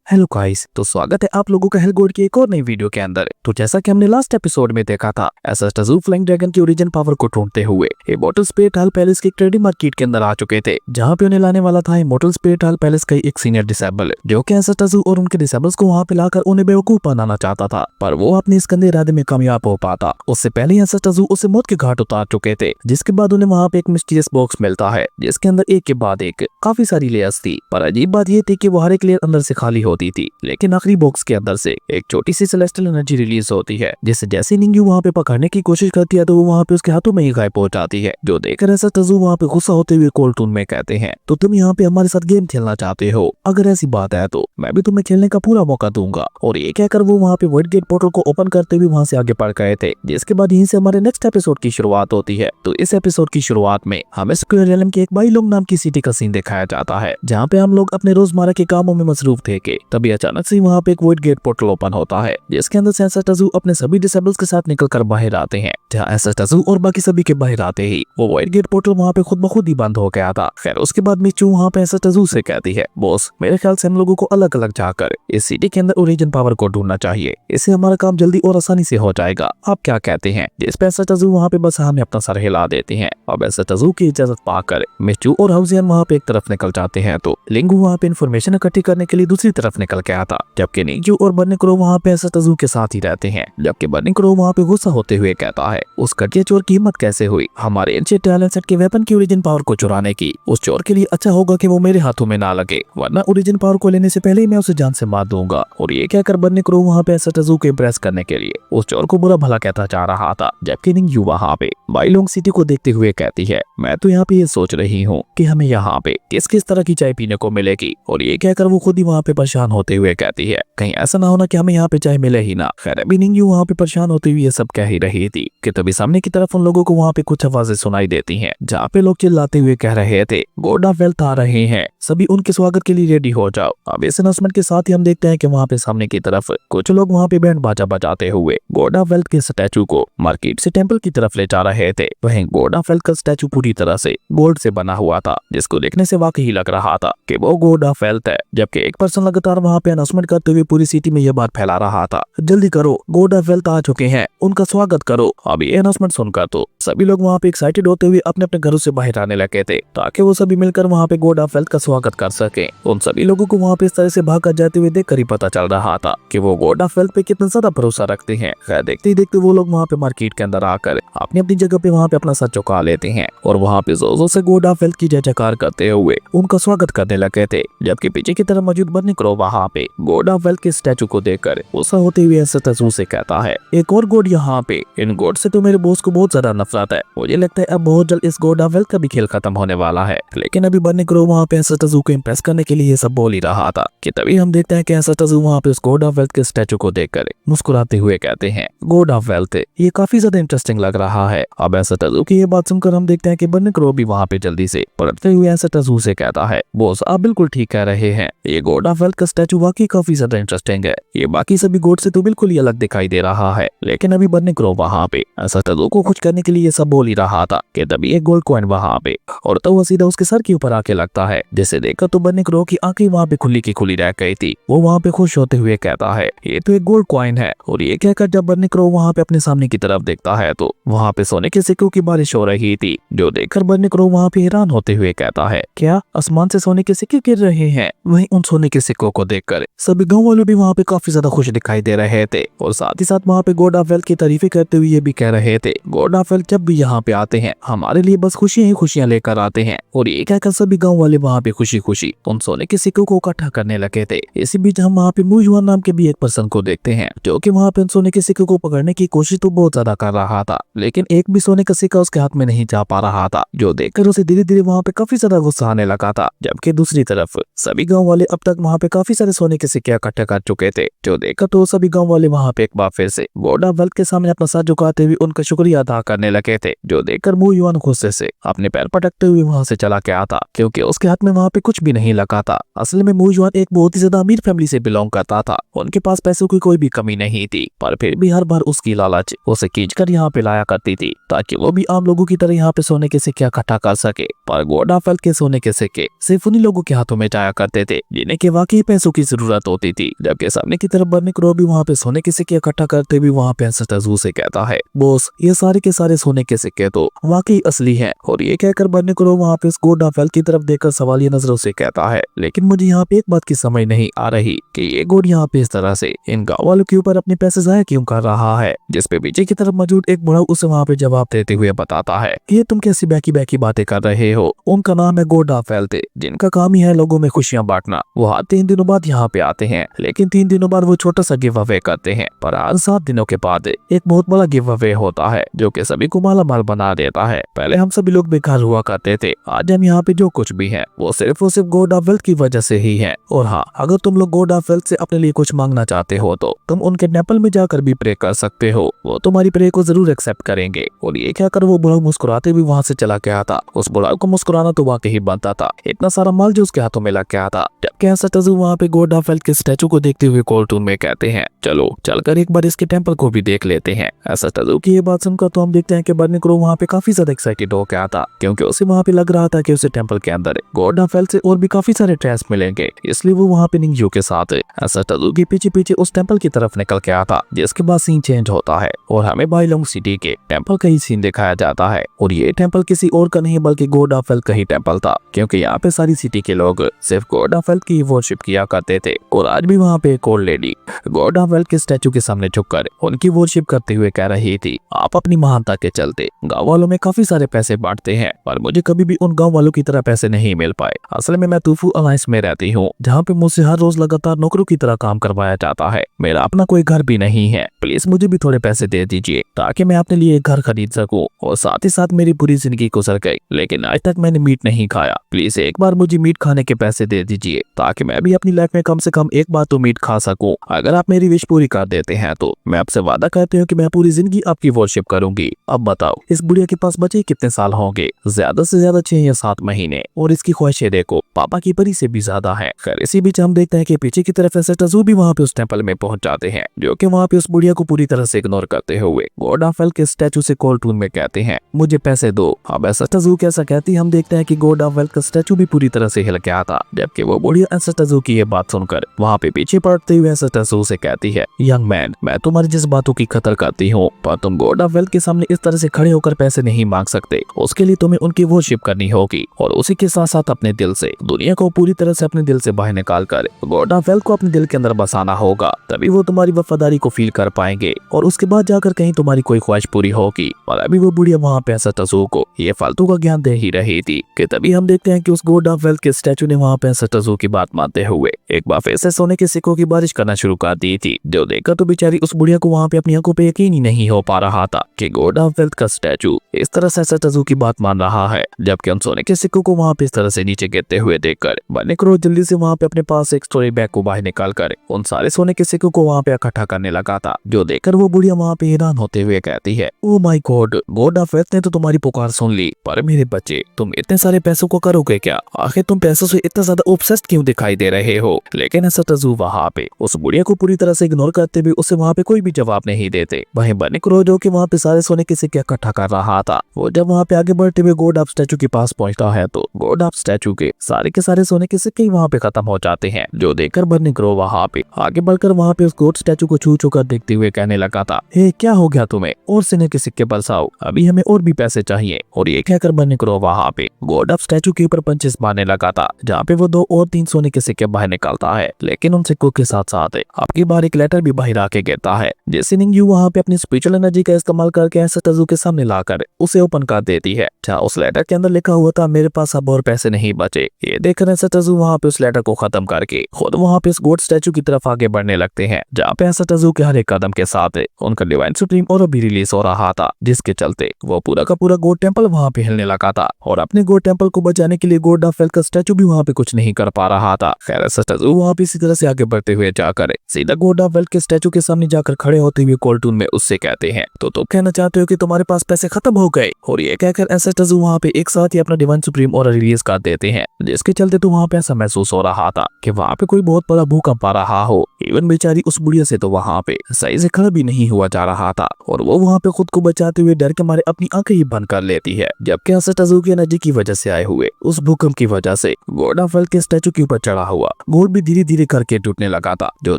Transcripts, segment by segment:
Hello guys, तो स्वागत है आप लोगों का हेलगोड की एक और नई वीडियो के अंदर। तो जैसा कि हमने लास्ट एपिसोड में देखा था, एसएस फ्लाइंग ड्रैगन की ओरिजिन पावर को ढूंढते हुए इमॉर्टल स्पिरिट हॉल पैलेस की ट्रेडिंग मार्केट के अंदर आ चुके थे, जहां पे उन्हें लाने वाला था इमॉर्टल स्पिरिट हॉल पैलेस का एक सीनियर डिसेबल, जो कि एसएस और उनके डिसेबल्स को वहां पे लाकर उन्हें बेवकूफ बनाना चाहता था। पर वो अपने इस गंदे इरादे में कामयाब हो पाता। उससे पहले एसएस उसे मौत के घाट उतार चुके थे, जिसके बाद उन्हें वहां पे एक मिस्टीरियस बॉक्स मिलता है, जिसके अंदर एक के बाद एक काफी सारी लेयर्स थी। पर अजीब बात ये थी कि वो हर एक लेयर अंदर से खाली होती थी, लेकिन आखिरी बॉक्स के अंदर से एक छोटी सी सेलेस्टियल एनर्जी रिलीज होती है, जिसे जैसे निंग्यू वहां पे पकड़ने की कोशिश करती है तो वो वहां पे उसके हाथों में ही गायब हो जाती है। जो देखकर ऐसा तजु वहां पे गुस्सा होते हुए कोल्ड टून में कहते हैं, तो तुम यहाँ पे हमारे साथ गेम खेलना चाहते हो? अगर ऐसी बात है तो मैं भी तुम्हें खेलने का पूरा मौका दूंगा। और ये कहकर वो वहाँ पे वाइट गेट पोर्टल को ओपन करते हुए वहां से आगे बढ़ गए थे, जिसके बाद यहीं से हमारे नेक्स्ट एपिसोड की शुरुआत होती है। तो इस एपिसोड की शुरुआत में हमें स्क्वायर रियलम की एक बाईलोंग नाम की सिटी का सीन दिखाया जाता है, जहाँ पे हम लोग अपने रोजमर्रा के कामों में मसरूफ थे कि तभी अचानक से वहाँ पे एक वाइट गेट पोर्टल ओपन होता है, जिसके अंदर से एसएस अपने सभी डिसेबल्स के साथ निकलकर बाहर आते हैं। जहाँ एसएस और बाकी सभी के बाहर आते ही वो वाइट गेट पोर्टल वहाँ पे खुद ब खुद ही बंद हो गया था। खैर उसके बाद मिचू वहाँ पे एसएस से कहती है, बॉस मेरे ख्याल से हम लोगों को अलग अलग जाकर इस सिटी के अंदर ओरिजिन पावर को ढूंढना चाहिए, इससे हमारा काम जल्दी और आसानी से हो जाएगा। आप क्या कहते हैं? जिस पे एसएस वहाँ पे बस हमें अपना सर हिला देते हैं। अब एसएस की इजाजत पाकर मिचू और हाउजियन वहाँ पे एक तरफ निकल जाते हैं, तो लिंगू वहाँ पे इन्फॉर्मेशन इकट्ठी करने के लिए दूसरी तरफ निकल गया था, जबकि निंग्यू और बर्नी क्रो वहाँ पे एसएस के साथ ही रहते हैं। जबकि बर्नी क्रो वहाँ पे गुस्सा होते हुए कहता है, उस घटिया चोर की हिम्मत कैसे हुई हमारे एंशिएंट टैलेंट सेट के वेपन की ओरिजिन पावर को चुराने की? उस चोर के लिए अच्छा होगा कि वो मेरे हाथों में ना लगे, वरना ओरिजिन पावर को लेने से पहले ही मैं उसे जान से मार दूंगा। और ये कहकर बर्नी क्रो वहाँ पे एसएस को इम्प्रेस करने के लिए उस चोर को बुरा भला कहता जा रहा था। जबकि निंग्यू वहाँ पे बाईलोंग सिटी को देखते हुए कहती है, मैं तो यहाँ पे ये सोच रही हूँ कि हमें यहाँ पे किस किस तरह की चाय पीने को मिलेगी। और ये कहकर वो खुद ही वहाँ पे परेशान होते हुए कहती है, कहीं ऐसा ना होना कि हमें यहाँ पे चाय मिले ही ना। खैर अभी निंग्यू वहाँ पे परेशान होते हुए ये सब कह ही रही थी कि तभी सामने की तरफ उन लोगों को वहाँ पे कुछ आवाजें सुनाई देती हैं, जहाँ पे लोग चिल्लाते हुए कह रहे थे, गॉड ऑफ वेल्थ आ रहे हैं, सभी उनके स्वागत के लिए रेडी हो जाओ। अब इस अनाउंसमेंट के साथ ही हम देखते हैं कि वहाँ पे सामने की तरफ कुछ लोग वहाँ पे बैंड बाजा बजाते हुए गॉड ऑफ वेल्थ के स्टैचू को मार्केट से टेंपल की तरफ ले जा रहे थे। वहीं गॉड ऑफ वेल्थ का स्टैचू पूरी तरह से गोल्ड से बना हुआ था, जिसको देखने से वाकई लग रहा था कि वो गॉड ऑफ वेल्थ है। जबकि एक पर्सन लगातार वहाँ पे अनाउंसमेंट करते हुए पूरी सिटी में यह बात फैला रहा था, जल्दी करो गॉड ऑफ वेल्थ आ चुके हैं, उनका स्वागत करो। अब ये अनाउंसमेंट सुनकर तो सभी लोग वहाँ पे एक्साइटेड होते हुए अपने अपने घरों से बाहर आने लगे थे, ताकि वो सभी मिलकर वहाँ पे गॉड ऑफ वेल्थ का स्वागत कर सके। उन सभी लोगों को वहाँ पे इस तरह से भागकर जाते हुए देखकर ही पता चल रहा था कि वो गॉड ऑफ वेल्थ पे कितना ज्यादा भरोसा रखते हैं। खैर देखते ही देखते वो लोग वहाँ पे मार्केट के अंदर आकर अपनी अपनी जगह पे वहाँ पे अपना सर झुका लेते हैं और वहाँ पे जोर जोर से गॉड ऑफ वेल्थ की जय जयकार करते हुए उनका स्वागत करने लगे थे। जबकि पीछे की तरफ मौजूद बर्नी क्रो वहाँ पे गॉड ऑफ वेल्थ के स्टैचू को देखकर गुस्सा होते हुए एसएस से कहता है, एक और गॉड यहाँ पे, इन गॉड से तो मेरे बॉस को बहुत ज्यादा नफरत है, मुझे लगता है अब बहुत जल्द इस गॉड ऑफ वेल्थ का भी खेल खत्म होने वाला है। लेकिन अभी बर्नी क्रो वहाँ पे एसएस को इम्प्रेस करने के लिए ये सब बोल ही रहा था कि तभी हम देखते हैं कि एसएस वहाँ पे उस गॉड ऑफ वेल्थ के स्टैचू को देखकर मुस्कुराते हुए कहते हैं, गॉड ऑफ वेल्थ ये काफी ज्यादा इंटरेस्टिंग लग रहा है। अब एसएस की ये बात सुनकर हम देखते हैं कि बर्नी क्रो भी वहाँ पे जल्दी से पलटते हुए एसएस से कहता है, बॉस आप बिल्कुल ठीक कह रहे हैं, ये गॉड ऑफ वेल्थ का स्टैचू वाकई काफी ज्यादा इंटरेस्टिंग है, ये बाकी सभी गॉड से तो बिल्कुल ही अलग दिखाई दे रहा है। लेकिन अभी बर्नी क्रो वहाँ पे एसएस को खुश करने के लिए ये सब बोल ही रहा था कि तभी एक गोल्ड कॉइन वहाँ पे और तो वो सीधा उसके सर के ऊपर आके लगता है, जिसे देखकर तो बर्नी क्रो की आंखें वहाँ पे खुली की खुली रह गई थी। वो वहाँ पे खुश होते हुए कहता है, ये तो एक गोल्ड कॉइन है। और ये कहकर जब बर्नी क्रो वहाँ पे अपने सामने की तरफ देखता है तो वहाँ पे सोने के सिक्कों की बारिश हो रही थी, जो देखकर बर्नी क्रो वहाँ पे हैरान होते हुए कहता है, क्या आसमान से सोने के सिक्के गिर रहे हैं? वहीं उन सोने के सिक्कों को देखकर सभी गाँव वालों भी वहाँ पे काफी ज्यादा खुश दिखाई दे रहे थे और साथ ही साथ वहाँ पे गॉड ऑफ वेल्थ की तारीफें करते हुए ये भी कह रहे थे, गॉड ऑफ वेल्थ जब भी यहाँ पे आते हैं हमारे लिए बस खुशियां ही खुशियां लेकर आते हैं। और ये कहकर सभी गांव वाले वहाँ पे खुशी खुशी उन सोने के सिक्कों को इकट्ठा करने लगे थे। इसी बीच हम वहाँ पे मुजुआन नाम के भी एक पर्सन को देखते हैं, जो कि वहाँ पे उन सोने के सिक्कों को पकड़ने की कोशिश तो बहुत ज्यादा कर रहा था, लेकिन एक भी सोने का सिक्का उसके हाथ में नहीं जा पा रहा था, जो देखकर उसे धीरे धीरे वहाँ पे काफी ज्यादा गुस्सा आने लगा था। जबकि दूसरी तरफ सभी गाँव वाले अब तक वहाँ पे काफी सारे सोने के सिक्के इकट्ठे कर चुके थे, जो देखकर तो सभी गाँव वाले वहाँ पे एक बार फिर से गॉड ऑफ वेल्थ के सामने अपना सर झुकाते हुए उनका शुक्रिया अदा करने लगे थे। जो देखकर मुजुआन गुस्से से अपने पैर पटकते हुए वहाँ से चला गया था, क्योंकि उसके हाथ में वहाँ पे कुछ भी नहीं लगा था। असल में मुजुआन एक बहुत ही ज्यादा अमीर फैमिली से बिलोंग करता था, उनके पास पैसों की कोई भी कमी नहीं थी, पर फिर भी हर बार उसकी लालच उसे खींचकर यहाँ पे लाया करती थी, ताकि वो भी आम लोगों की तरह यहाँ पे सोने के सिक्के इकट्ठा कर सके। पर गॉड ऑफ वेल्थ के सोने के सिक्के सिर्फ उन्हीं लोगों के हाथों में जाया करते थे जिन्हें के वाकई पैसे पैसों की जरूरत होती थी। जबकि सामने की तरफ बर्नी क्रो भी वहाँ पे सोने के सिक्के इकट्ठा करते हुए वहाँ पे एंसेस्टर ज़ू से कहता है, बॉस ये सारे के सारे सोने के सिक्के तो वाकई असली हैं। और ये कहकर बर्नी क्रो वहाँ पे गोड ऑफ वेल्थ की तरफ देखकर सवालिया नजरों से कहता है, लेकिन मुझे यहाँ पे एक बात की समझ नहीं आ रही कि ये गोड यहाँ पे इस तरह से इन गाँव वालों के ऊपर अपने पैसे जाया क्यों कर रहा है। जिसपे पीछे की तरफ मौजूद एक बुढ़ा उसे वहाँ पे जवाब देते हुए बताता है कि ये तुम कैसी बैकी बैकी बातें कर रहे हो। उनका नाम है गोड ऑफ वेल्थ, जिनका काम ही है लोगों में खुशियां बांटना। वो हर 3 दिनों बाद यहाँ पे आते हैं, लेकिन 3 दिनों बाद वो छोटा सा गिव अवे करते हैं। पर हर 7 दिनों के बाद एक बहुत बड़ा गिव अवे होता है जो कि सभी को माला माल बना देता है। पहले हम सभी लोग बेकार हुआ करते थे, आज हम यहाँ पे जो कुछ भी है वो सिर्फ गोड ऑफ वेल्थ की वजह से ही है। और हाँ, अगर तुम लोग गोड ऑफ वेल्थ से अपने लिए कुछ मांगना चाहते हो तो तुम उनके टेंपल में जाकर भी प्रे कर सकते हो, वो तुम्हारी प्रे को जरूर एक्सेप्ट करेंगे। और ये कहकर वो बुढ़ा मुस्कुराते हुए वहाँ से चला गया था। उस बुढ़ा को मुस्कुराना तो वाकई ही बनता था, इतना सारा माल जो उसके हाथों में लग गया था। जबकि एंसेस्टर ज़ू वहाँ पे गोड ऑफ वेल्थ के स्टैचू को देखते हुए कार्टून में कहते हैं, चलो चलकर एक बार इसके टेंपल को भी देख लेते हैं। एंसेस्टर ज़ू की ये बात सुनकर तो हम देखते हैं कि बर्नी क्रो वहाँ पे काफी ज्यादा एक्साइटेड हो गया था, क्योंकि उसे वहाँ पे लग रहा था कि उसे टेंपल के अंदर गोड ऑफ वेल्थ से और भी काफी सारे ट्रेस मिलेंगे। इसलिए वो वहाँ पे निंगयू के साथ एंसेस्टर ज़ू के पीछे पीछे उस टेंपल की तरफ निकल गया था। जिसके बाद सीन चेंज होता है और हमें बाइलोंग सिटी के टेंपल का ही सीन दिखाया जाता है। और ये टेंपल किसी और का नहीं बल्कि गोड ऑफ वेल्थ का ही टेंपल था, क्योंकि यहाँ पे सारी सिटी के लोग सिर्फ गॉड ऑफ वेल्थ की वर्शिप किया करते थे। और आज भी वहाँ पे एक और लेडी गॉड ऑफ वेल्थ के स्टैचू के सामने झुककर उनकी वर्शिप करते हुए कह रही थी, आप अपनी महानता के चलते गाँव वालों में काफी सारे पैसे बांटते हैं, पर मुझे कभी भी उन गाँव वालों की तरह पैसे नहीं मिल पाए। असल में मैं तूफू अलायंस में रहती हूँ, जहाँ पे मुझसे हर रोज लगातार नौकरों की तरह काम करवाया जाता है। मेरा अपना कोई घर भी नहीं है, प्लीज मुझे भी थोड़े पैसे दे दीजिए ताकि मैं अपने लिए एक घर खरीद सकूं। और साथ ही साथ मेरी पूरी जिंदगी गुजर गई, लेकिन आज तक मैंने मीट नहीं खाया। प्लीज एक बार मुझे मीट खाने के पैसे दे दीजिए ताकि मैं भी अपनी लाइफ में कम से कम एक बार तो मीट खा सकूं। अगर आप मेरी विश पूरी कर देते हैं तो मैं आपसे वादा करती हूँ कि मैं पूरी जिंदगी आपकी वर्शिप करूंगी। अब बताओ इस बुढ़िया के पास बचे कितने साल होंगे? ज्यादा से ज्यादा 6 या 7 महीने। और इसकी ख्वाहिशें देखो, पापा की परी से भी ज्यादा है। खैर इसी बीच हम देखते हैं कि पीछे की तरफ एंसेस्टर ज़ू भी वहाँ पे उस टेंपल में पहुंच जाते हैं, जो कि वहाँ पे उस बुढ़िया को पूरी तरह से इग्नोर करते हुए गॉड ऑफ वेल्थ के स्टैचू से कार्टून में कहते हैं, मुझे पैसे दो। अब एंसेस्टर ज़ू कैसा कहती हम देखते हैं कि गॉड ऑफ वेल्थ का स्टैचू भी पूरी तरह से हिल गया था। जबकि वो बुढ़िया एंसेस्टर ज़ू की ये बात सुनकर वहाँ पे पीछे पड़ते हुए एंसेस्टर ज़ू से कहती है, यंग मैन, मैं तुम्हारी जिस बातों की कदर करती हूँ, पर तुम गॉड ऑफ वेल्थ के सामने इस तरह से खड़े होकर पैसे नहीं मांग सकते। उसके लिए तुम्हें उनकी वर्शिप करनी होगी और उसी के साथ साथ अपने दिल से दुनिया को पूरी तरह से अपने दिल से बाहर निकाल कर गॉड ऑफ वेल्थ को अपने दिल के अंदर बसाना होगा। तभी वो तुम्हारी वफादारी को फील कर पाएंगे और उसके बाद जाकर कहीं तुम्हारी कोई ख्वाहिश पूरी होगी। और अभी वो बुढ़िया वहाँ पे एंसेस्टर ज़ू को ये फालतू का ज्ञान दे ही रही थी कि तभी हम देखते हैं कि उस गॉड ऑफ वेल्थ के स्टैचू ने वहाँ पे एंसेस्टर ज़ू की बात मानते हुए एक बार फिर से सोने के सिक्कों की बारिश करना शुरू कर दी थी। जो देखकर तो बेचारी उस बुढ़िया को वहाँ पे अपनी आंखों पे यकीन ही नहीं हो पा रहा था कि गॉड ऑफ वेल्थ का स्टैचू इस तरह से एंसेस्टर ज़ू की बात मान रहा है। जबकि उन सोने के सिक्कों को वहाँ पे इस तरह से नीचे गिरते हुए देखकर बर्नी क्रो जल्दी से वहाँ पे अपने पास एक स्टोरी बैग को बाहर निकाल कर उन सारे सोने के सिक्कों को वहाँ पे इकट्ठा करने लगा था। जो देखकर वो बुढ़िया वहाँ पे हैरान होते हुए कहती है, oh my God, God of wealth ने तो तुम्हारी पुकार सुन ली। पर मेरे बच्चे, तुम इतने सारे पैसों को करोगे क्या? आखिर तुम पैसों से इतना ज्यादा ऑब्सेस्ड क्यों दिखाई दे रहे हो? लेकिन एंसेस्टर ज़ू वहाँ पे उस बुढ़िया को पूरी तरह से इग्नोर करते हुए उसे वहाँ पे कोई भी जवाब नहीं देते। वहीं बर्नी क्रो जो कि वहाँ पे सारे सोने के सिक्के इकट्ठा कर रहा था, वो जब वहाँ पे आगे बढ़ते हुए गॉड ऑफ स्टैचू के पास पहुंचता है तो गॉड ऑफ स्टैचू के सारे सोने के सिक्के वहाँ पे खत्म हो जाते हैं। जो देखकर बर्नी क्रो वहाँ पे आगे बढ़कर वहाँ पे उस गॉड स्टैचू को छू छू कर देखते हुए कहने लगा था, हे क्या हो गया तुम्हें? और सोने के सिक्के बरसाओ, अभी हमें और भी पैसे चाहिए। और ये कहकर बर्नी क्रो वहाँ पे गॉड ऑफ स्टैचू के ऊपर पंचेस मारने लगा था, जहाँ पे वो 2 और 3 सोने के सिक्के बाहर निकालता है। लेकिन उन सिक्कों के साथ साथ आपकी बार एक लेटर भी बाहर आके गिरता है, जिससे निंगयू वहाँ पे अपनी स्पिरिचुअल एनर्जी का इस्तेमाल करके एंसेस्टर ज़ू के सामने लाकर उसे ओपन कर देती है। जहाँ उस लेटर के अंदर लिखा हुआ था, मेरे पास अब और पैसे नहीं बचे। ये देखकर एंसेस्टर ज़ू वहाँ पे उस लेटर को खत्म करके खुद वहाँ पे उस गॉड स्टैचू की तरफ आगे बढ़ने लगते हैं, जहाँ पे एंसेस्टर ज़ू के हर एक कदम के साथ उनका डिवाइन सुप्रीम और भी रिलीज हो रहा था, जिसके चलते वो पूरा का पूरा गॉड टेंपल वहाँ पे हिलने लगा था। और अपने गॉड टेंपल को बचाने के लिए गॉड ऑफ वेल्थ का स्टैचू भी वहाँ पे कुछ नहीं कर पा रहा था। खैर एंसेस्टर ज़ू वहाँ पे इसी तरह से आगे बढ़ते हुए जाकर सीधा गॉड ऑफ वेल्थ के स्टैचू के सामने जाकर खड़े होते हुए कार्टून में उससे कहते हैं, तो तुम कहना चाहते हो कि तुम्हारे पास पैसे खत्म हो गए? और ये कहकर एंसेस्टर ज़ू वहाँ पे एक साथ ही अपना डिवाइन सुप्रीम और रिलीज कर देते हैं, जिसके चलते तो वहाँ पे ऐसा महसूस हो रहा था कि वहाँ पे कोई बहुत बड़ा भूकंप आ रहा हो। इवन बेचारी उस बुढ़िया से तो वहाँ पे सही से खड़ा भी नहीं हुआ जा रहा था और वो वहाँ पे खुद को बचाते हुए डर के मारे अपनी आंखें ही बंद कर लेती है। जबकि एंसेस्टर ज़ू की एनर्जी की वजह से आए हुए उस भूकंप की वजह से गॉड ऑफ वेल्थ के स्टैचू के ऊपर चढ़ा हुआ गोल्ड भी धीरे धीरे करके टूटने लगा था, जो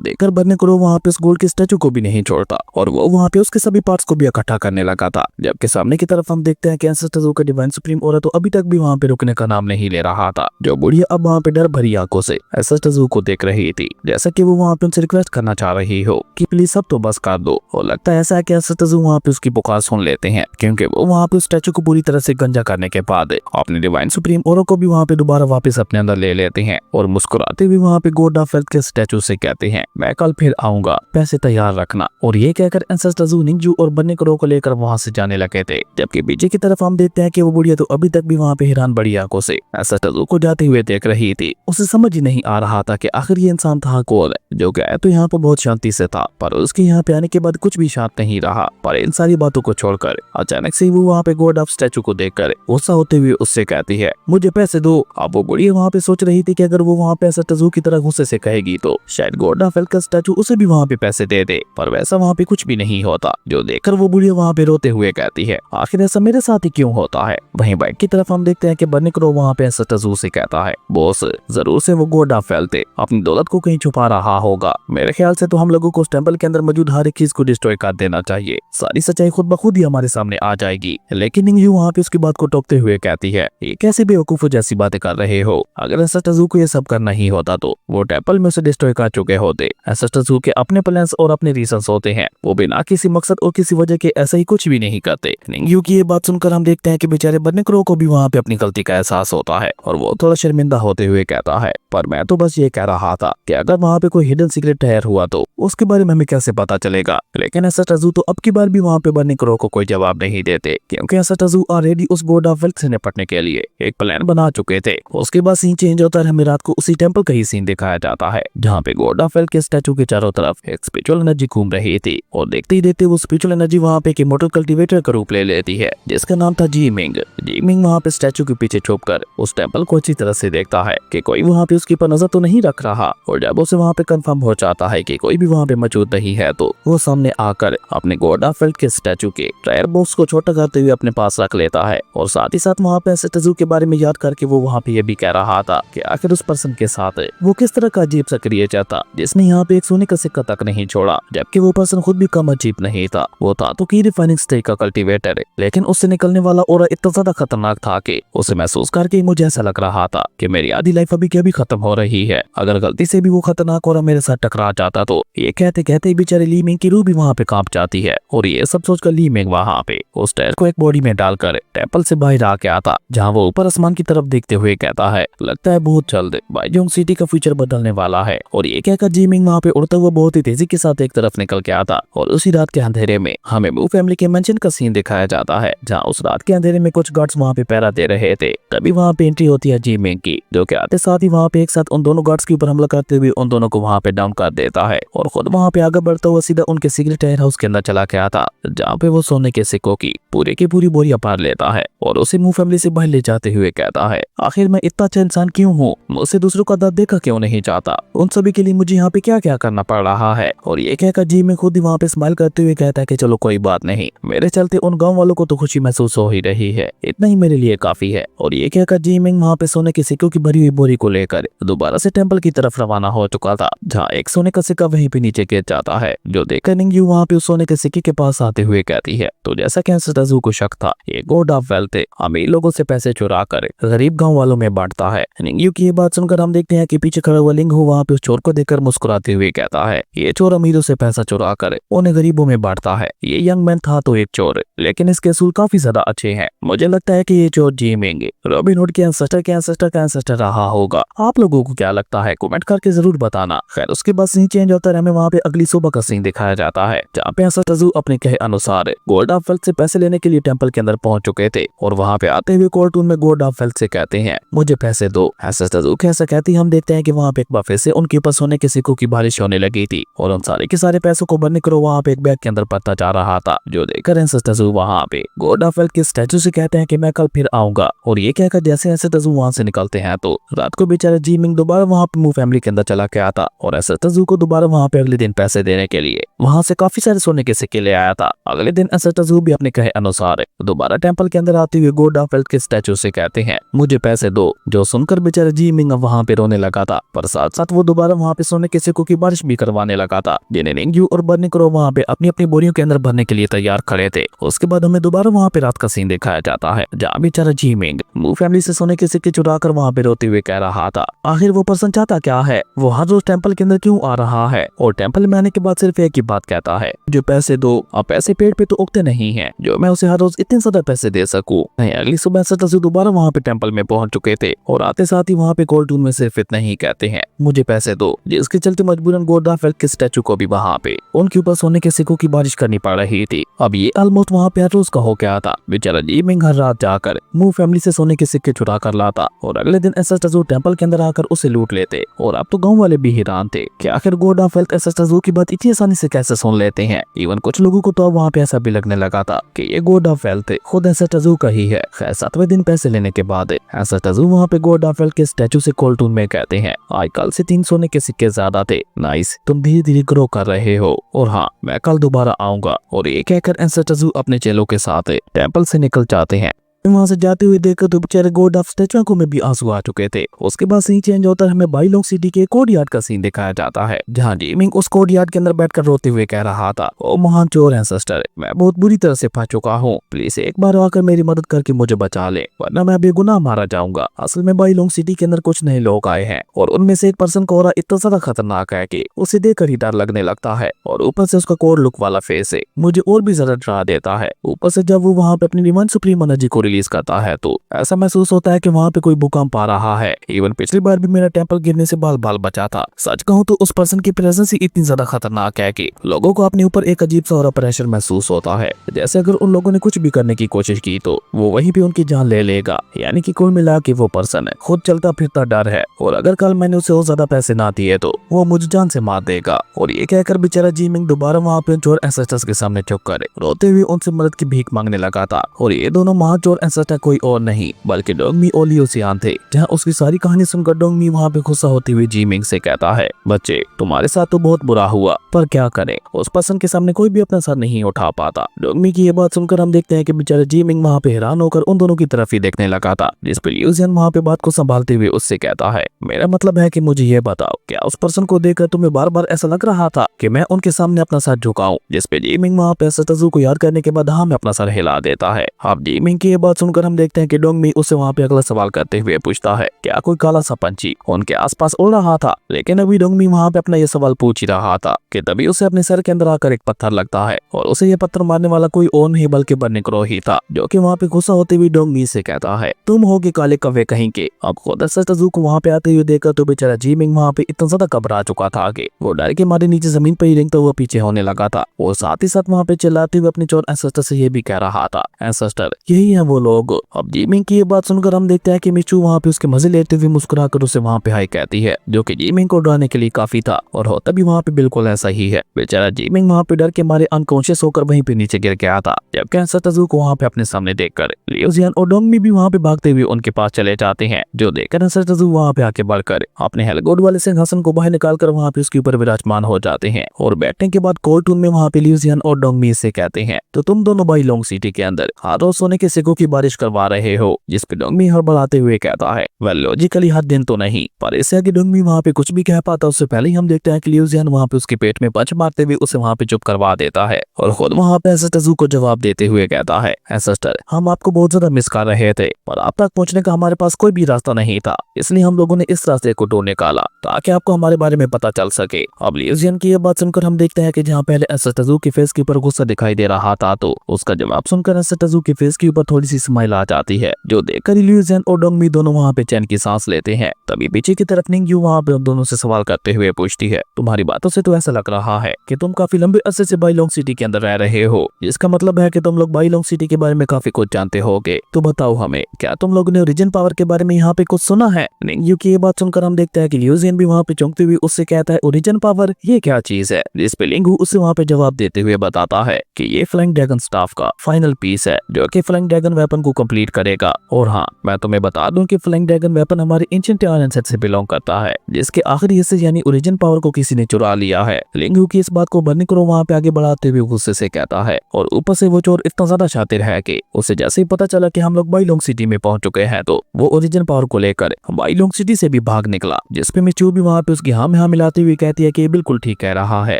देखकर बनने करो वहाँ पे उस गोल्ड के स्टैचू को भी नहीं छोड़ता और वो वहाँ पे उसके सभी पार्ट्स को भी इकट्ठा करने लगा था। जबकि सामने की तरफ हम देखते हैं कि एंसेस्टर ज़ू का डिवाइन सुप्रीम ऑरा तो अभी तक भी वहाँ पे रुकने का नाम नहीं ले रहा था। जो बुढ़िया अब वहाँ पे डर भरी आंखों से एंसेस्टर ज़ू को देख रही थी, जैसा कि वो वहाँ पे उनसे रिक्वेस्ट करना चाह रही हो कि प्लीज सब तो बस कर दो। और लगता है ऐसा है कि एंसेस्टर ज़ू वहाँ पे उसकी पुकार सुन लेते हैं, क्योंकि वो वहाँ पे उस स्टैचू को पूरी तरह से गंजा करने के बाद अपने डिवाइन सुप्रीम ऑरा को भी वहाँ पे दोबारा वापस अपने अंदर ले लेते हैं और मुस्कुराते हुए वहाँ पे गॉड ऑफ वेल्थ के स्टैचू से कहते हैं मैं कल फिर आऊंगा, पैसे तैयार रखना। और ये कहकर एंसेस्टर ज़ू निंजू और बन्ने करो को लेकर वहाँ से जाने लगे थे। जबकि पीछे की तरफ हम देखते हैं कि वो बुढ़िया तो अभी तक भी वहाँ पे हैरान बड़ी आंखों से एंसेस्टर ज़ू को जाते हुए देख रही थी। उसे समझ ही नहीं आ रहा था कि आखिर ये इंसान था कौन, जो गया तो यहाँ पर बहुत शांति से था पर उसके यहाँ पे आने के बाद कुछ भी शांत नहीं रहा। पर इन सारी बातों को छोड़कर अचानक से वो वहाँ पे गॉड ऑफ स्टैचू को देखकर गुस्सा होते हुए उससे कहती है मुझे पैसे दो। अब वो बुढ़िया वहाँ पे सोच रही थी कि अगर वो वहाँ पे एंसेस्टर ज़ू की तरह गुस्से से कहेगी तो शायद गॉड ऑफ वेल्थ का स्टैचू उसे भी वहाँ पे पैसे दे दे, पर वैसा वहाँ पे कुछ भी नहीं होता। जो देखकर वो बुढ़िया वहाँ पे रोते हुए कहती है आखिर ऐसा मेरे साथ ही क्यों होता है। वहीं बाइक की तरफ हम देखते हैं कि बन्ने करो वहाँ पे एंसेस्टर ज़ू से कहता है बॉस जरूर से वो गॉड ऑफ वेल्थ अपनी दौलत को कहीं छुपा रहा होगा। मेरे ख्याल से तो हम लोगों को उस टेंपल के अंदर मौजूद हर एक चीज को डिस्ट्रॉय कर देना चाहिए, सारी सच्चाई खुद ब खुद ही हमारे सामने आ जाएगी। लेकिन निंगयू वहाँ पे उसकी बात को टोकते हुए कहती है ये कैसे बेवकूफों जैसी बातें कर रहे हो, अगर एंसेस्टर ज़ू को ये सब करना ही होता तो वो टेंपल में उसे डिस्ट्रॉय कर चुके होते। एंसेस्टर ज़ू के अपने प्लान्स और अपने रीजंस होते हैं, वो बिना किसी मकसद और किसी वजह के ऐसा ही कुछ भी नहीं करते। निंगयू की ये बात सुनकर हम देखते हैं कि बेचारे बन्ने करो को भी वहाँ पे अपनी गलती का एहसास होता है और वो थोड़ा शर्मिंदा होते हुए कहता है पर मैं तो बस ये कह रहा था कि अगर वहाँ पे कोई हिडन सीक्रेट ठहर हुआ तो उसके बारे में हमें कैसे पता चलेगा। लेकिन एंसेस्टर ज़ू तो अब की बार भी वहाँ पे बन्ने करो को कोई जवाब नहीं देते, क्योंकि एंसेस्टर ज़ू ऑलरेडी उस गॉड ऑफ वेल्थ से निपटने के लिए एक प्लान बना चुके थे। उसके बाद सीन चेंज होता है, हमें रात को उसी टेंपल का ही सीन दिखाया जाता है जहाँ पे गॉड ऑफ वेल्थ के स्टैचू के चारों तरफ एक स्पिरिचुअल एनर्जी घूम रही थी और देखते ही देखते वो स्पिरिचुअल एनर्जी वहाँ पे एक इमॉर्टल कल्टीवेटर का रूप ले लेती है जिसका नाम था जी मिंग। जी मिंग वहाँ पे स्टैचू के पीछे छुप कर उस टेंपल को अच्छी तरह से देखता है कि कोई वहाँ पे उसके ऊपर नजर तो नहीं रख रहा, और जब उसे वहाँ पे कंफर्म हो जाता है कि कोई भी वहाँ पे मौजूद नहीं है तो वो सामने आकर अपने गॉड ऑफ वेल्थ के स्टैचू के टायर बॉक्स को छोटा करते हुए अपने पास रख लेता है और साथ ही साथ वहाँ पे एंसेस्टर ज़ू के बारे में याद करके वो वहाँ पे ये भी कह रहा था कि आखिर उस पर्सन के साथ वो किस तरह का अजीब सा क्रिएचर था जिसने यहाँ पे एक सोने का सिक्का तक नहीं छोड़ा, जबकि वो पर्सन खुद भी कम अजीब नहीं था, वो था तो की रिफाइनिंग स्टेज का कल्टीवेटर। लेकिन उससे निकलने वाला ऑरा इतना ज्यादा खतरनाक था कि उसे महसूस करके मुझे ऐसा लग रहा था कि मेरी आधी लाइफ अभी क्या भी खत्म हो रही है। अगर गलती से भी वो खतरनाक ऑरा मेरे साथ टकरा जाता तो ये कहते कहते बेचारे ली मिंग की रूह भी वहाँ पे कांप जाती है। और ये सब सोचकर ली मिंग वहाँ पे उस टायर को एक बॉडी में डालकर टेंपल से बाहर आके आता, जहाँ वो ऊपर आसमान की तरफ देखते हुए कहता है लगता है बहुत जल्द बाइजोंग सिटी का फ्यूचर बदलने वाला है। और ये कहकर जी मिंग वहाँ पे उड़ता हुआ बहुत ही तेजी के साथ एक तरफ निकल के आता और उसी रात के अंधेरे में हमें वू फैमिली के मेंशन का सीन दिखाया जाता है, जहाँ उस रात के अंधेरे में कुछ गार्ड्स वहाँ पे पहरा दे रहे थे। तभी वहाँ पे एंट्री होती है जी मिंग की, जो कि आते साथ ही वहाँ पे एक साथ उन दोनों गार्ड्स के ऊपर हमला करते हुए उन दोनों को वहाँ पे डाउन कर देता है और खुद वहाँ पे आगे बढ़ता हुआ सीधा उनके सीक्रेट टायर हाउस के अंदर चला के आता, जहाँ पे वो सोने के सिक्कों की पूरी बोरिया पार लेता है और उसे मुंह फैमिली से बाहर ले जाते हुए कहता है आखिर मैं इतना अच्छा इंसान क्यों हूँ, मुझसे दूसरों का दर्द देखा क्यों नहीं चाहता, उन सभी के लिए मुझे यहाँ पे क्या क्या करना पड़ रहा है। और ये कहकर जी में खुद ही वहाँ पे स्माइल करते हुए कहता है कि चलो कोई बात नहीं, मेरे चलते उन गांव वालों को तो खुशी महसूस हो ही रही है, इतना ही मेरे लिए काफी है। और ये कहकर जी मिंग वहाँ पे सोने के सिक्कों की भरी हुई बोरी को लेकर दोबारा से टेंपल की तरफ रवाना हो चुका था, जहाँ एक सोने का सिक्का वहीं पे नीचे गिर जाता है, जो देखकर निंगयू वहाँ पे उस सोने के सिक्के के पास आते हुए कहती है तो जैसा कि एंसेस्टर ज़ू को शक था, ये गॉड ऑफ वेल्थ अमीर लोगों से पैसे चुरा कर गरीब गांव वालों में बांटता है। निंगयू की ये बात सुनकर हम देखते हैं कि पीछे खड़ा हुआ लिंग वहाँ पे उस चोर को देखकर मुस्कुराते हुए कहता है ये चोर अमीरों से पैसा चुरा कर उन्हें गरीबों में बांटता है। ये यंग मैन था तो एक चोर, लेकिन इसके असूल काफी ज्यादा अच्छे हैं। मुझे लगता है कि ये चोर जी मिंग रॉबिन हुड के एंसेस्टर का एंसेस्टर रहा होगा। आप लोगों को क्या लगता है कमेंट करके जरूर बताना। खैर उसके बाद सीन चेंज होता है, हमें वहाँ पे अगली सुबह का सीन दिखाया जाता है, जहाँ पे एंसेस्टर ज़ू अपने कहे अनुसार गॉड ऑफ वेल्थ से पैसे लेने के लिए टेंपल के अंदर पहुंच चुके थे और वहाँ पे आते हुए कार्टून में गॉड ऑफ वेल्थ से कहते हैं मुझे पैसे दो। एंसेस्टर ज़ू कैसा कहती हम देखते हैं कि वहाँ पे एक बार फिर से उनके ऊपर सोने के सिक्कों की बारिश होने लगी थी और उन सारे के सारे पैसों को बनने करो वहाँ पे एक बैग के अंदर पड़ता जा रहा था, जो देखकर एंसेस्टर ज़ू वहाँ पे गॉड ऑफ वेल्थ के स्टैचू से कहते हैं कि मैं कल फिर आऊंगा। और ये कहकर जैसे एंसेस्टर ज़ू वहाँ से निकलते हैं तो रात को बेचारे जी मिंग दोबारा वहाँ पे मू फैमिली के अंदर चला के आता और एंसेस्टर ज़ू को दोबारा वहाँ पे अगले दिन पैसे देने के लिए वहाँ से काफी सारे सोने के सिक्के ले आया था। अगले दिन एसेस्टाजू भी अपने कहे अनुसार दोबारा टेंपल के अंदर आते हुए गोड ऑफ वेल्थ के स्टैचू से कहते हैं मुझे पैसे दो। जो सुनकर बेचारा जी मिंग वहाँ पे रोने लगा था, पर साथ साथ वो दोबारा वहाँ पे सोने के सिक्कों की बारिश भी करवाने लगा था, जिन्हें निंगयू और बर्नी क्रो वहाँ पे अपनी अपनी बोरियों के अंदर भरने के लिए तैयार खड़े थे। उसके बाद हमें दोबारा वहाँ पे रात का सीन दिखाया जाता है, जहाँ बेचारा जी मिंग मू फैमिली से सोने के सिक्के चुरा कर वहाँ पे रोते हुए कह रहा था आखिर वो पर्सन चाहता क्या है, वो हर रोज टेंपल के अंदर क्यों आ रहा है, और टेंपल में आने के बाद सिर्फ एक ही बात कहता है जो पैसे दो। अब पैसे पेड़ पे तो उगते नहीं है जो मैं उसे हर रोज इतने ज्यादा पैसे दे सकूं। नहीं, अगली सुबह एसेस्टाजू दोबारा वहाँ पे टेंपल में पहुंच चुके थे और आते साथ ही वहाँ पे कोल्टून में सिर्फ इतना ही कहते हैं मुझे पैसे दो, जिसके चलते मजबूरन गोड ऑफ वेल्थ के स्टैचू को भी वहाँ पे उनके ऊपर सोने के सिक्कों की बारिश करनी पड़ रही थी। अब ये ऑलमोस्ट वहाँ पे हर रोज का हो गया था। बेचारा जी मिंग हर रात जाकर मू फैमिली से सोने के सिक्के चुरा कर लाता और अगले दिन एसेस्टाजू टेंपल के अंदर आकर उसे लूट लेते। और अब तो गाँव वाले भी हैरान थे कि आखिर गोड ऑफ वेल्थ एसेस्टाजू की बात इतनी आसानी से कैसे सुन लेते हैं। इवन कुछ लोगों को तो अब वहाँ पे ऐसा भी लगने लगा था कि ये गोड ऑफ वेल्थ खुद एसेस्टाजू का ही है। खैर 7वें दिन पैसे लेने के बाद एसेस्टाजू वहाँ पे गोड ऑफ वेल्थ के स्टैचू से कोल्टून में कहते हैं आज कल से 3 सोने के सिक्के ज्यादा थे, नाइस, तुम धीरे धीरे ग्रो कर रहे हो और हाँ मैं कल दोबारा आऊंगा। और ये कहकर एसेस्टाजू अपने चेलों के साथ टेंपल से निकल जाते हैं। वहां से जाते हुए देखकर तो बेचारे गोड ऑफ स्टैचू को में भी आंसू आ चुके थे। उसके बाद सीन चेंज होता है, हमें बाइलोंग सिटी के कोड यार्ड का सीन दिखाया जाता है, जहां जी मिंग उस कोड यार्ड के अंदर बैठकर रोते हुए कह रहा था ओ महान चोर एंसेस्टर, मैं बहुत बुरी तरह से फंस चुका हूँ, प्लीज एक बार आकर मेरी मदद करके मुझे बचा ले वरना मैं बेगुनाह मारा जाऊंगा। असल में बाइलोंग सिटी के अंदर कुछ नए लोग आए हैं और उनमें से एक पर्सन का ऑरा इतना ज्यादा खतरनाक है कि उसे देखकर ही डर लगने लगता है और ऊपर से उसका कोड लुक वाला फेस है मुझे और भी ज्यादा डरा देता है। ऊपर से जब वो वहाँ पे अपनी डिवाइन सुप्रीम एनर्जी को रिलीज करता है तो ऐसा महसूस होता है कि वहाँ पे कोई भूकंप आ रहा है। इवन पिछली बार भी मेरा टेंपल गिरने से बाल बाल बचा था। सच कहूँ तो उस पर्सन की प्रेजेंस ही इतनी ज्यादा खतरनाक है कि लोगों को अपने ऊपर एक अजीब सा और प्रेशर महसूस होता है, जैसे अगर उन लोगों ने कुछ भी करने की कोशिश की तो वो वहीं पे उनकी जान ले लेगा। यानी कि कुल मिला के वो पर्सन खुद चलता फिरता डर है और अगर कल मैंने उसे और ज्यादा पैसे ना दिए तो वो मुझे जान से मार देगा। और ये कहकर बेचारा जी मिंग दोबारा वहाँ पे चोर एंसेस्टर्स के सामने झुक कर रोते हुए उनसे मदद की भीख मांगने लगा था। और ये दोनों महाचोर एंसेस्टर कोई और नहीं बल्कि डोंगमी और लियो सियान थे। जहाँ उसकी सारी कहानी सुनकर डोंगमी वहाँ पे गुस्सा होती हुई जी मिंग से कहता है बच्चे तुम्हारे साथ तो बहुत बुरा हुआ पर क्या करें, उस पर्सन के सामने कोई भी अपना सर नहीं उठा पाता। डोंगमी की ये बात सुनकर हम देखते हैं कि बेचारा जी मिंग वहाँ पे हैरान होकर उन दोनों की तरफ ही देखने लगा था, जिस पे लियो सियान वहाँ पे बात को संभालते हुए उससे कहता है मेरा मतलब है कि मुझे ये बताओ क्या उस पर्सन को देखकर तुम्हें बार बार ऐसा लग रहा था कि मैं उनके सामने अपना सर झुकाऊं। जिस पे जी मिंग वहाँ पे एसेस्टाजू को याद करने के बाद हाँ में अपना सर हिला देता है। अब जी मिंग की ये बात सुनकर हम देखते हैं कि डोंगमी उससे वहाँ पे अगला सवाल करते हुए पूछता है क्या कोई काला सा पंछी उनके आसपास उड़ रहा था। लेकिन अभी डोंगमी वहाँ पे अपना ये सवाल पूछ ही रहा था कि तभी उसे अपने सर के अंदर आकर एक पत्थर लगता है और उसे ये पत्थर मारने वाला कोई और नहीं बल्कि बर्नी क्रो ही था, जो कि वहाँ पे गुस्सा होते हुए डोंगमी से कहता है तुम होगे काले कौवे कहीं के। अब खुद एसेस्टाजू को वहाँ पे आते हुए देखकर तो बेचारा जी मिंग वहाँ पे इतना ज्यादा घबरा चुका था कि वो डर के मारे नीचे जमीन पर ही रेंगता हुआ पीछे होने लगा था और साथ ही साथ वहाँ पे चिल्लाते हुए अपने चोर एंसेस्टर से ये भी कह रहा था एंसेस्टर यही है वो लोग। अब जी मिंग की ये बात सुनकर हम देखते हैं कि मिचू वहाँ पे उसके मजे लेते हुए मुस्कुराकर उसे वहाँ पे हाई कहती है, जो कि जी मिंग को डराने के लिए काफी था और होता भी वहाँ पे बिल्कुल ऐसा ही है। बेचारा जी मिंग वहाँ पे डर के मारे अनकॉन्शियस होकर वहीं पे नीचे गिर गया था, जबकि एसेस्टाजू को वहाँ पे अपने सामने देखकर लियो सियान और डोंगमी भी वहाँ पे भागते हुए उनके पास चले जाते हैं, जो देखकर एसेस्टाजू वहाँ पे आके बढ़कर अपने हेलगोड वाले सिंहासन को बाहर निकालकर वहाँ पे उसके ऊपर विराजमान हो जाते हैं। और बैठने के बाद कोर्टून में वहाँ पे लियो सियान और डोंगमी से कहते हैं तो तुम दोनों बाइलोंग सिटी के अंदर हर रोज सोने के सिक्कों की बारिश करवा रहे हो। जिस पे डोंगमी हड़बड़ाते हुए कहता है वेल लॉजिकली हर दिन तो नहीं, पर इससे आगे डोंगमी वहाँ पे कुछ भी कह पाता उससे पहले ही हम देखते हैं कि लियो सियान वहाँ पे उसके पेट में पंच मारते हुए उसे वहाँ पे चुप करवा देता है और खुद वहाँ पे एसेस्टाजू को जवाब देते हुए कहता है एंसेस्टर हम आपको बहुत ज्यादा मिस कर रहे थे पर आप तक पहुँचने का हमारे पास कोई भी रास्ता नहीं था, इसलिए हम लोगों ने इस रास्ते को ढूंढ निकाला ताकि आपको हमारे बारे में पता चल सके। अब लियो सियान की ये बात सुनकर हम देखते हैं कि जहाँ पहले एसेस्टाजू के फेस के ऊपर गुस्सा दिखाई दे रहा था तो उसका जवाब सुनकर एसेस्टाजू के फेस के ऊपर थोड़ी सी स्माइल आ जाती है, जो देखकर लियो सियान और डोंगमी दोनों वहाँ पे चैन की सांस लेते हैं। तभी पीछे की तरफ निंगयू वहाँ पे दोनों से सवाल करते हुए पूछती है तुम्हारी बातों से तो ऐसा लग रहा है कि तुम काफी लंबे अरसे से बाइलोंग सिटी के अंदर रह रहे हो, जिसका मतलब है कि तुम लोग बाइलोंग सिटी के बारे में काफी कुछ जानते होगे। तो बताओ हमें क्या तुम लोगों ने ओरिजिन पावर के बारे में यहाँ पे कुछ सुना है। निंगयू की ये बात सुनकर हम देखते हैं कि लियो सियान भी वहाँ पे चौंकते हुए उससे कहता है ओरिजिन पावर ये क्या चीज है। जिस पे लिंगू उसे वहाँ पे जवाब देते हुए बताता है कि ये फ्लाइंग ड्रैगन स्टाफ का फाइनल पीस है, जो कि फ्लाइंग ड्रैगन वेपन को कंप्लीट करेगा। और हाँ, मैं तुम्हें बता दूं कि फ्लाइंग ड्रैगन वेपन हमारे एंशिएंट टायरन सेट से बिलोंग करता है, जिसके आखिरी हिस्से यानी ओरिजिन पावर को किसी ने चुरा लिया है। लिंग की इस बात को बर्नी करो वहाँ पे आगे बढ़ाते हुए गुस्से से कहता है, और ऊपर से वो चोर इतना ज्यादा शातिर है कि उसे जैसे ही पता चला कि हम लोग बाईलोंग सिटी में पहुंच चुके हैं, तो वो ओरिजिन पावर को लेकर बाईलोंग सिटी से भी भाग निकला। जिसपे मिचू भी वहाँ पे उसकी हाँ में हाँ मिलाती हुई कहती है कि बिल्कुल ठीक कह रहा है,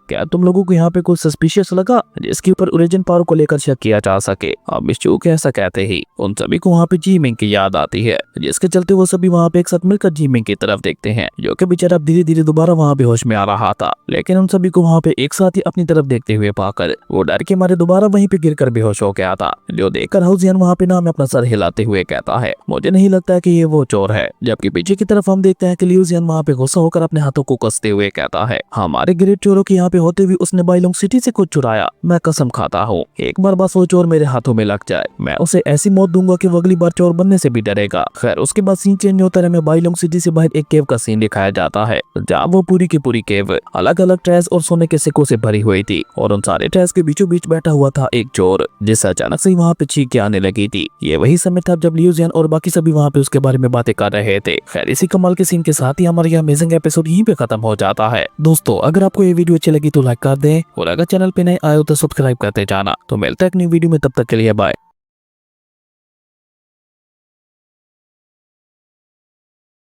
क्या तुम लोगों को यहाँ पे कुछ सस्पिशियस लगा जिसके ऊपर ओरिजिन पावर को लेकर शक किया जा सके। अब मिचू के ऐसा कहते ही उन सभी को वहाँ पे जी मिंग की याद आती है, जिसके चलते वो सभी वहाँ पे एक साथ मिलकर जी मिंग की तरफ देखते हैं, जो कि बेचारा धीरे धीरे दोबारा वहाँ पे होश में आ रहा था। लेकिन उन सभी को वहाँ पे एक साथ ही अपनी तरफ देखते हुए पाकर वो डर के मारे दोबारा वहीं पे गिरकर बेहोश हो गया था। जो देखकर हाउजियन वहाँ पे ना में अपना सर हिलाते हुए कहता है, मुझे नहीं लगता कि ये वो चोर है। जबकि पीछे की तरफ हम देखते हैं कि लियूजियन वहाँ पे गुस्सा होकर अपने हाथों को कसते हुए कहता है, हमारे ग्रेट चोरों के यहाँ पे होते हुए उसने बाईलोंग सिटी से कुछ चुराया। मैं कसम खाता हूँ एक बार बस वो चोर मेरे हाथों में लग जाए, मैं उसे ऐसी मौत दूंगा कि वो अगली बार चोर बनने से भी डरेगा। खैर उसके बाद सीन चेंज होता है, हमें बाईलोंग सिटी से बाहर एक केव का सीन दिखाया जाता है, जहाँ वो पूरी की पूरी केव अलग अलग ट्रेस और सोने के सिक्कों से भरी हुई थी, और उन सारे ट्रेस के बीचों बीच बैठा हुआ था एक चोर, जिससे अचानक से वहाँ पे चीखें आने लगी थी। ये वही समय था जब लियूजियन और बाकी सभी वहाँ पे उसके बारे में बातें कर रहे थे। खैर इसी कमाल के सीन के साथ ही हमारा यह अमेजिंग एपिसोड यहीं पे खत्म हो जाता है। दोस्तों अगर आपको ये वीडियो अच्छी लगी तो लाइक कर दें, और अगर चैनल पे नए आए हो तो सब्सक्राइब करते जाना। तो मिलते हैं एक नई वीडियो में, तब तक के लिए बाय।